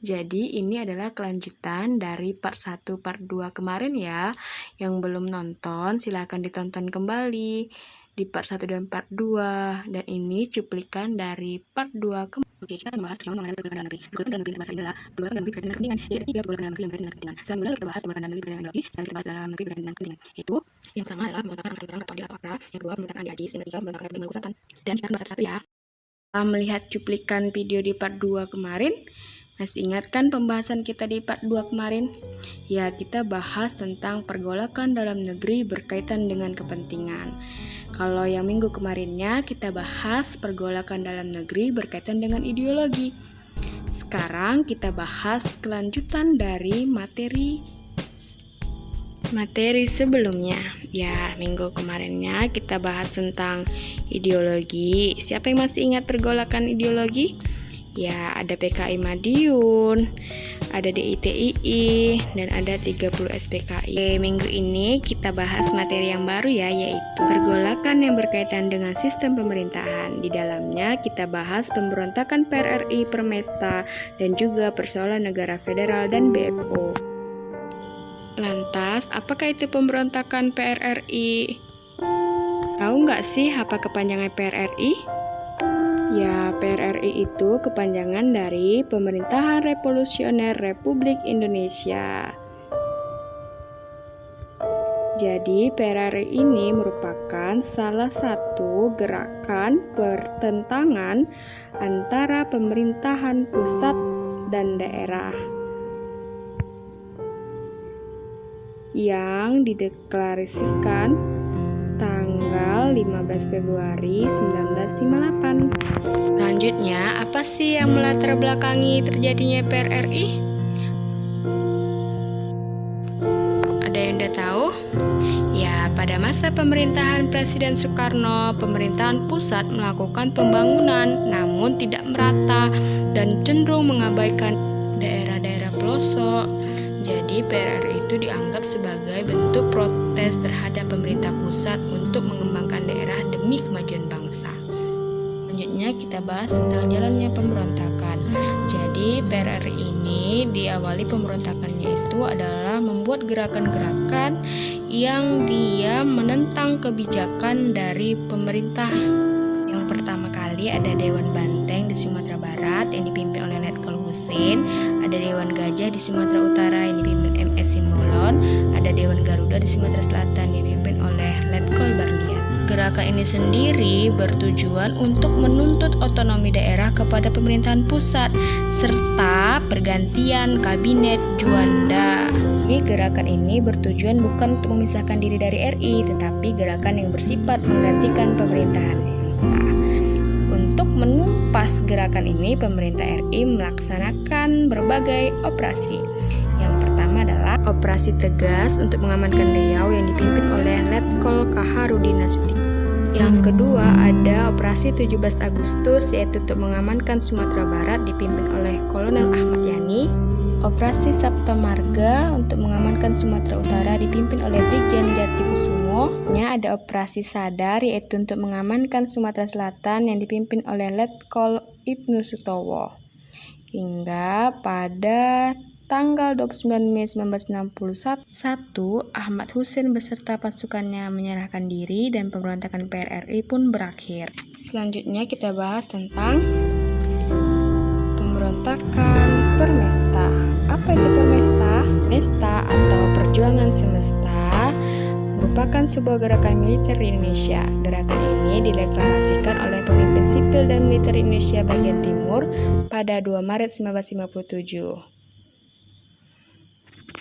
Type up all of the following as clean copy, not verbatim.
Jadi ini adalah kelanjutan dari part 1, part 2 kemarin ya. Yang belum nonton silahkan ditonton kembali di part 1 dan part 2. Dan ini cuplikan dari part 2 kemarin. Oke, kita akan membahas perkembangan mengenai pergolakan dalam negeri. Pergolakan dalam negeri bahasa ini adalah pergolakan dalam negeri berkaitan dengan kepentingan. Yaitu 3 pergolakan dalam negeri yang berkaitan dengan kepentingan. Selanjutnya kita bahas pergolakan dalam negeri berkaitan dengan ideologi. Selanjutnya kita bahas dalam negeri berkaitan dengan kepentingan. Yaitu yang pertama adalah pemberontakan angkatan perang atau adil atau AKRA. Yang kedua pemberontakan Andi Ajis. Yang ketiga pemberontakan Republik Maluku Selatan. Dan kita akan bahas satu-satu ya. Setelah melihat cuplikan video di part 2 kemarin, masih ingat kan pembahasan kita di part 2 kemarin? Ya, kita bahas tentang pergolakan dalam negeri berkaitan dengan kepentingan. Kalau yang minggu kemarinnya kita bahas pergolakan dalam negeri berkaitan dengan ideologi. Sekarang kita bahas kelanjutan dari materi sebelumnya. Ya, minggu kemarinnya kita bahas tentang ideologi. Siapa yang masih ingat pergolakan ideologi? Ya, ada PKI Madiun, ada DITII, dan ada 30 SPKI. Minggu ini kita bahas materi yang baru ya, yaitu pergolakan yang berkaitan dengan sistem pemerintahan. Di dalamnya kita bahas pemberontakan PRRI, Permesta, dan juga persoalan negara federal dan BFO. Lantas, apakah itu pemberontakan PRRI? Tahu nggak sih apa kepanjangan PRRI? Ya, PRRI itu kepanjangan dari Pemerintahan Revolusioner Republik Indonesia. Jadi, PRRI ini merupakan salah satu gerakan pertentangan antara pemerintahan pusat dan daerah yang dideklarasikan tanggal 15 Februari 1958. Selanjutnya, apa sih yang melatar belakangi terjadinya PRRI? Ada yang udah tahu? Ya, pada masa pemerintahan Presiden Soekarno, pemerintahan pusat melakukan pembangunan namun tidak merata dan cenderung mengabaikan daerah-daerah pelosok. Jadi PRRI itu dianggap sebagai bentuk protes terhadap pemerintah pusat untuk mengembangkan daerah demi kemajuan bangsa. Selanjutnya kita bahas tentang jalannya pemberontakan. Jadi PRRI ini diawali pemberontakannya itu adalah membuat gerakan-gerakan yang dia menentang kebijakan dari pemerintah. Yang pertama kali ada Dewan Banteng di Sumatera Barat yang dipimpin oleh Letkol Husein, ada Dewan Gajah di Sumatera Utara yang dipimpin MS Simbolon, ada Dewan Garuda di Sumatera Selatan yang dipimpin oleh Letkol Barlian. Gerakan ini sendiri bertujuan untuk menuntut otonomi daerah kepada pemerintahan pusat serta pergantian kabinet Juanda. Gerakan ini bertujuan bukan untuk memisahkan diri dari RI, tetapi gerakan yang bersifat menggantikan pemerintahan yang sah. Untuk menumpas gerakan ini, pemerintah RI melaksanakan berbagai operasi. Yang pertama adalah operasi tegas untuk mengamankan Riau yang dipimpin oleh Letkol Kaharudin Nasution. Yang kedua ada operasi 17 Agustus yaitu untuk mengamankan Sumatera Barat dipimpin oleh Kolonel Ahmad Yani. Operasi Sabta Marga untuk mengamankan Sumatera Utara dipimpin oleh Brigjen Jatikusumo. Ada operasi Sadar yaitu untuk mengamankan Sumatera Selatan yang dipimpin oleh Letkol Ibnu Sutowo. Hingga pada tanggal 29 Mei 1961, Ahmad Hussein beserta pasukannya menyerahkan diri dan pemberontakan PRRI pun berakhir. Selanjutnya kita bahas tentang pemberontakan Permesta. Apa itu Permesta? Permesta atau Perjuangan Semesta merupakan sebuah gerakan militer di Indonesia. Gerakan ini dideklarasikan oleh pemimpin sipil dan militer Indonesia bagian timur pada 2 Maret 1957.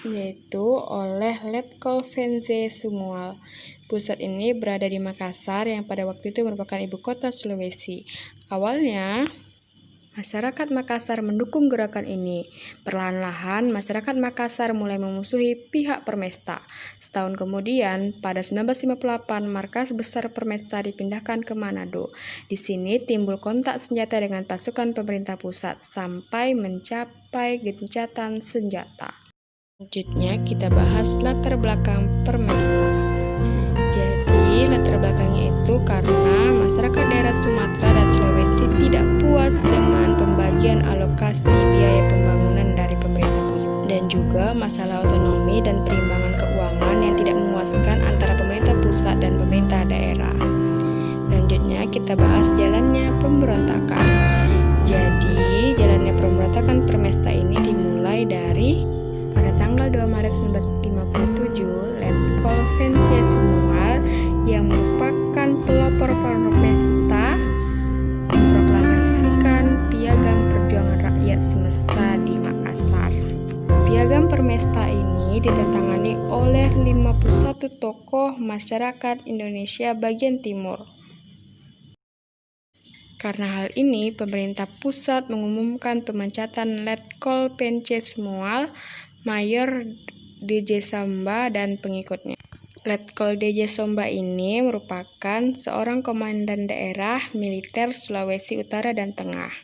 Yaitu oleh Letkol Venze Sumual. Pusat ini berada di Makassar yang pada waktu itu merupakan ibu kota Sulawesi. Awalnya, masyarakat Makassar mendukung gerakan ini. Perlahan-lahan, masyarakat Makassar mulai memusuhi pihak Permesta. Setahun kemudian, pada 1958, markas besar Permesta dipindahkan ke Manado. Di sini timbul kontak senjata dengan pasukan pemerintah pusat sampai mencapai gencatan senjata. Selanjutnya kita bahas latar belakang Permesta. Jadi latar belakangnya itu karena masyarakat daerah Sumatera dan Sulawesi tidak puas dengan pembagian alokasi biaya pembangunan juga masalah otonomi dan perimbangan keuangan yang tidak memuaskan antara pemerintah pusat dan pemerintah daerah. Selanjutnya kita bahas jalannya pemberontakan. Jadi, jalannya pemberontakan Permesta ini dimulai dari pada tanggal 2 Maret 1957, Letkol Vencesumual yang merupakan pelopor Permesta memproklamasikan Piagam Perjuangan Rakyat Semesta di Makassar. Piagam Permesta ini ditandatangani oleh 51 tokoh masyarakat Indonesia bagian timur. Karena hal ini, pemerintah pusat mengumumkan pemecatan Letkol Vencesumual, Mayor D.J. Samba, dan pengikutnya. Letkol D.J. Samba ini merupakan seorang komandan daerah militer Sulawesi Utara dan Tengah.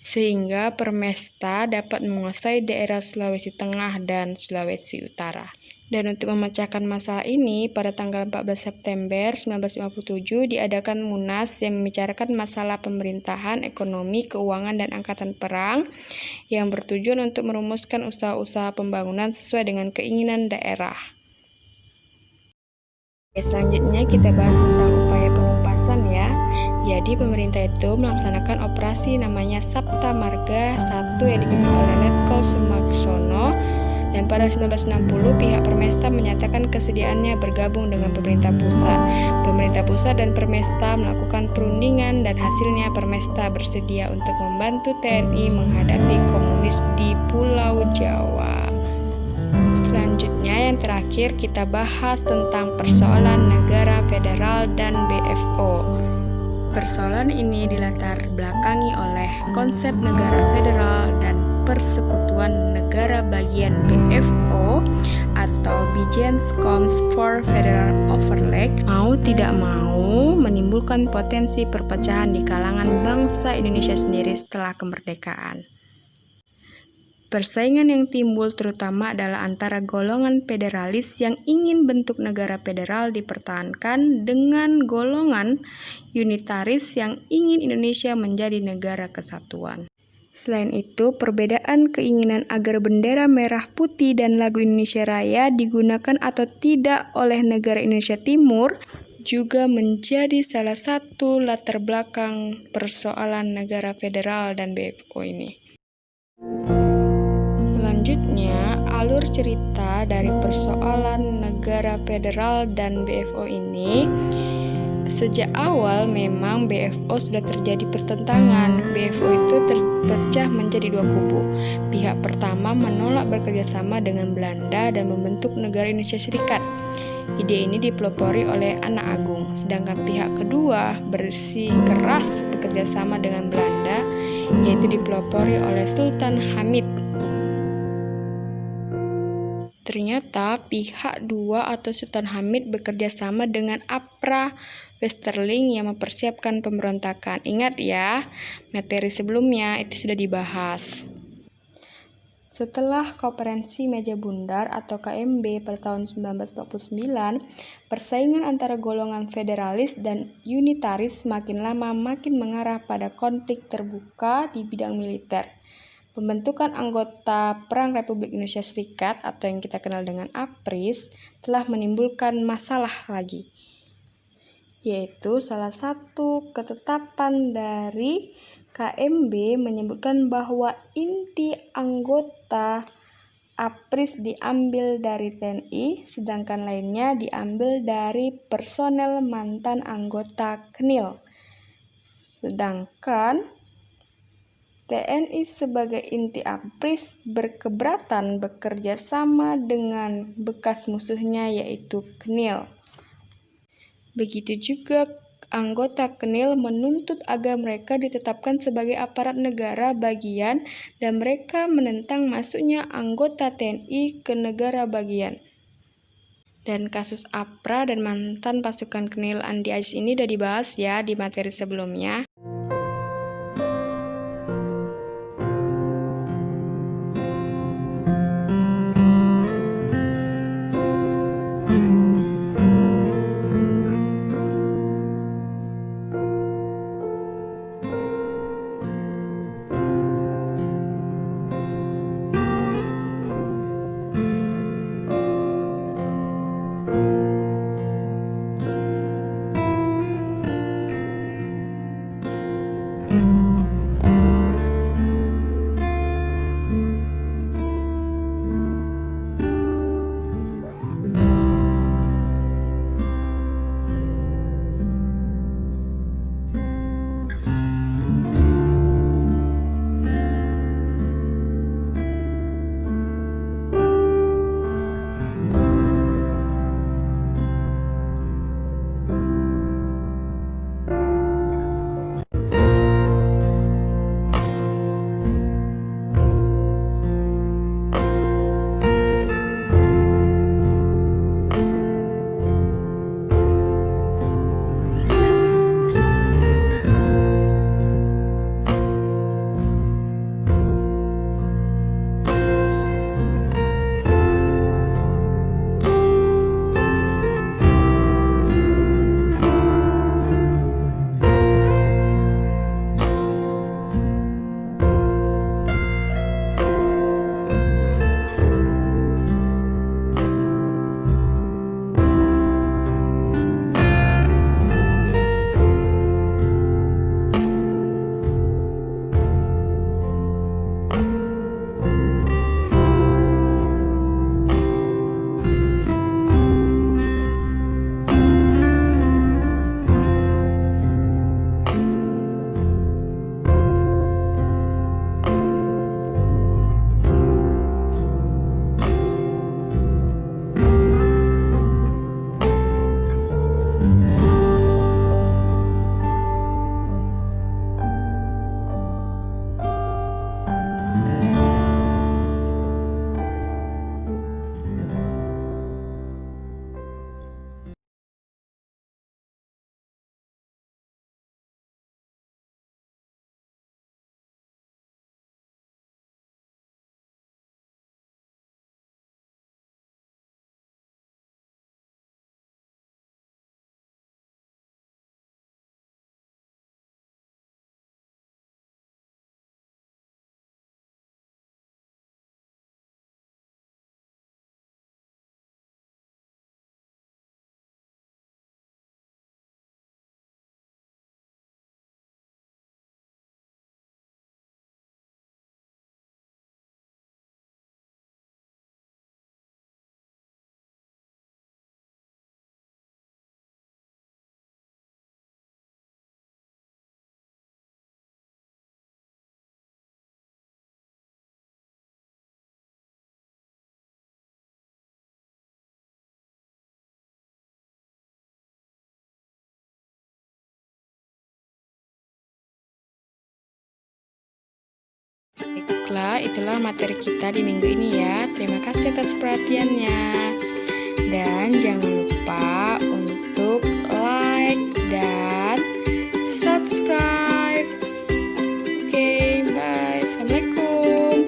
Sehingga Permesta dapat menguasai daerah Sulawesi Tengah dan Sulawesi Utara. Dan untuk memecahkan masalah ini, pada tanggal 14 September 1957 diadakan Munas yang membicarakan masalah pemerintahan, ekonomi, keuangan, dan angkatan perang yang bertujuan untuk merumuskan usaha-usaha pembangunan sesuai dengan keinginan daerah. Selanjutnya kita bahas tentang upaya pengupasan ya. Jadi pemerintah itu melaksanakan operasi namanya Sapta Marga 1 yang dipimpin oleh Letkol Sumarsono. Dan pada 1960 pihak Permesta menyatakan kesediaannya bergabung dengan pemerintah pusat. Pemerintah pusat dan Permesta melakukan perundingan dan hasilnya Permesta bersedia untuk membantu TNI menghadapi komunis di Pulau Jawa. Selanjutnya yang terakhir kita bahas tentang persoalan negara federal dan BFO. Persoalan ini dilatar belakangi oleh konsep negara federal dan Persekutuan Negara Bagian BFO atau Bigens Comes for Federal Overleg mau tidak mau menimbulkan potensi perpecahan di kalangan bangsa Indonesia sendiri setelah kemerdekaan. Persaingan yang timbul terutama adalah antara golongan federalis yang ingin bentuk negara federal dipertahankan dengan golongan unitaris yang ingin Indonesia menjadi negara kesatuan. Selain itu, perbedaan keinginan agar bendera merah putih dan lagu Indonesia Raya digunakan atau tidak oleh negara Indonesia Timur juga menjadi salah satu latar belakang persoalan negara federal dan BFO ini. Selanjutnya, alur cerita dari persoalan negara federal dan BFO ini. Sejak awal memang BFO sudah terjadi pertentangan. BFO itu terpecah menjadi dua kubu. Pihak pertama menolak bekerjasama dengan Belanda dan membentuk negara Indonesia Serikat. Ide ini dipelopori oleh Anak Agung, sedangkan pihak kedua bersikeras bekerjasama dengan Belanda, yaitu dipelopori oleh Sultan Hamid. Ternyata pihak dua atau Sultan Hamid bekerja sama dengan APRA Westerling yang mempersiapkan pemberontakan. Ingat ya, materi sebelumnya itu sudah dibahas. Setelah Konferensi Meja Bundar atau KMB pada tahun 1949, persaingan antara golongan federalis dan unitaris makin lama makin mengarah pada konflik terbuka di bidang militer. Pembentukan anggota Perang Republik Indonesia Serikat atau yang kita kenal dengan APRIS telah menimbulkan masalah lagi, yaitu salah satu ketetapan dari KMB menyebutkan bahwa inti anggota APRIS diambil dari TNI, sedangkan lainnya diambil dari personel mantan anggota KNIL. Sedangkan TNI sebagai inti APRIS berkeberatan bekerja sama dengan bekas musuhnya yaitu KNIL. Begitu juga anggota KNIL menuntut agar mereka ditetapkan sebagai aparat negara bagian dan mereka menentang masuknya anggota TNI ke negara bagian. Dan kasus APRA dan mantan pasukan KNIL Andi Aziz ini sudah dibahas ya di materi sebelumnya. pemirsa, itulah materi kita di minggu ini ya. Terima kasih atas perhatiannya. Dan jangan